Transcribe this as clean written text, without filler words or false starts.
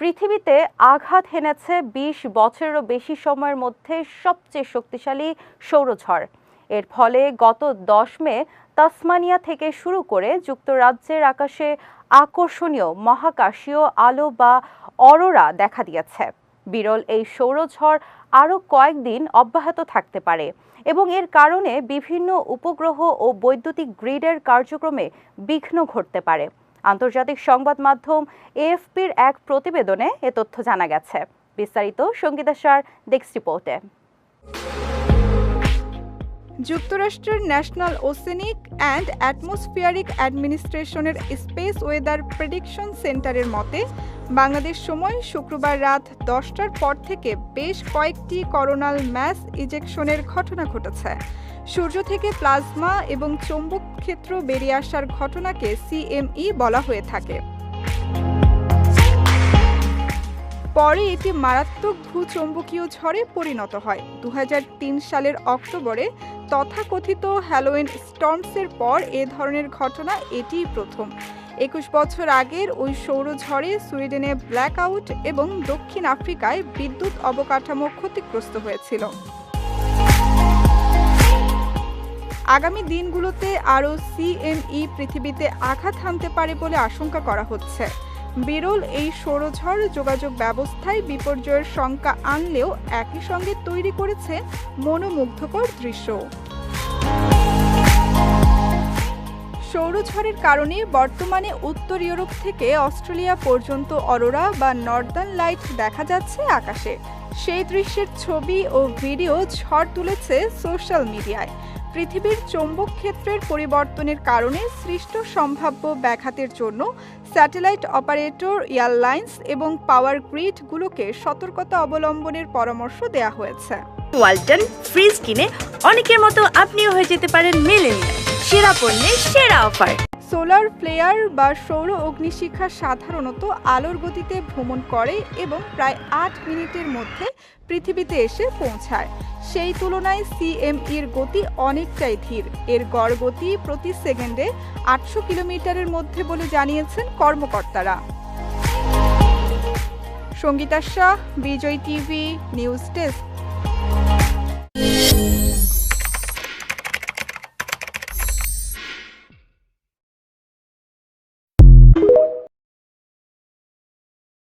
পৃথিবীতে আঘাত হেনেছে ২০ বছরেরও বেশি সময়ের মধ্যে সবচেয়ে শক্তিশালী সৌরঝড়। এর ফলে গত ১০ মে তাসমানিয়া থেকে শুরু করে যুক্তরাজ্যের আকাশে আকর্ষণীয় মহাকাশীয় আলো বা অরোরা দেখা দিয়েছে। বিরল এই সৌরঝড় আরও কয়েকদিন অব্যাহত থাকতে পারে এবং এর কারণে বিভিন্ন উপগ্রহ ও বৈদ্যুতিক গ্রিডের কার্যক্রমে বিঘ্ন ঘটতে পারে। আন্তর্জাতিক সংবাদ মাধ্যম এএফপির এক প্রতিবেদনে এ তথ্য জানা গেছে। বিস্তারিত সঙ্গীতা সার ডেস্ক রিপোর্টে। যুক্তরাষ্ট্রের ন্যাশনাল ওশেনিক অ্যান্ড অ্যাটমসফিয়ারিক অ্যাডমিনিস্ট্রেশনের স্পেস ওয়েদার প্রেডিকশন সেন্টারের মতে বাংলাদেশ সময় শুক্রবার রাত ১০টার পর থেকে বেশ কয়েকটি করোনাল ম্যাস ইজেকশনের ঘটনা ঘটেছে। সূর্য থেকে প্লাজমা এবং চৌম্বক ক্ষেত্র বেরিয়ে আসার ঘটনাকে সিএমই বলা হয়ে থাকে। পরে এটি মারাত্মক ভূচৌম্বকীয় ঝড়ে পরিণত হয়। ২০০৩ সালের অক্টোবরে তথাকথিত হ্যালোইন স্টর্মসের পর এ ধরনের ঘটনা এটিই প্রথম। ২১ বছর আগের ওই সৌরঝড়ে সুইডেনে ব্ল্যাকআউট এবং দক্ষিণ আফ্রিকায় বিদ্যুৎ অবকাঠামো ক্ষতিগ্রস্ত হয়েছিল। আগামী দিনগুলোতে আরও সিএমই পৃথিবীতে আঘাত হানতে পারে বলে আশঙ্কা করা হচ্ছে। বিরল এই সৌরঝড় যোগাযোগ ব্যবস্থায় বিপর্যয়ের শঙ্কা আনলেও একই সঙ্গে তৈরি করেছে মনোমুগ্ধকর দৃশ্য। সৌরঝড়ের কারণে বর্তমানে উত্তর ইউরোপ থেকে অস্ট্রেলিয়া পর্যন্ত অরোরা বা নর্দার্ন লাইট দেখা যাচ্ছে আকাশে। সেই দৃশ্যের ছবি ও ভিডিও ঝড় তুলেছে সোশ্যাল মিডিয়ায়। পৃথিবীর চৌম্বক ক্ষেত্রের পরিবর্তনের কারণে সৃষ্ট সম্ভাব্য ব্যাঘাতের জন্য স্যাটেলাইট অপারেটর, এয়ারলাইন্স এবং পাওয়ার গ্রিডগুলোকে সতর্কতা অবলম্বনের পরামর্শ দেওয়া হয়েছে। ওয়ালটন ফ্রিজ কিনে অনেকের মতো আপনিও হয়ে যেতে পারেন মিলেনিয়াল। সেরা পণ্যের সেরা অফার। সোলার ফ্লেয়ার বা সৌর অগ্নিশিখা সাধারণত আলোর গতিতে ভ্রমণ করে এবং প্রায় ৮ মিনিটের মধ্যে পৃথিবীতে এসে পৌঁছায়। সেই তুলনায় সিএমইর গতি অনেকটাই ধীর। এর গড় গতি প্রতি সেকেন্ডে ৮০০ কিলোমিটারের মধ্যে বলে জানিয়েছেন কর্মকর্তারা। সঙ্গীতা শাহ, বিজয় টিভি নিউজ ডেস্ক।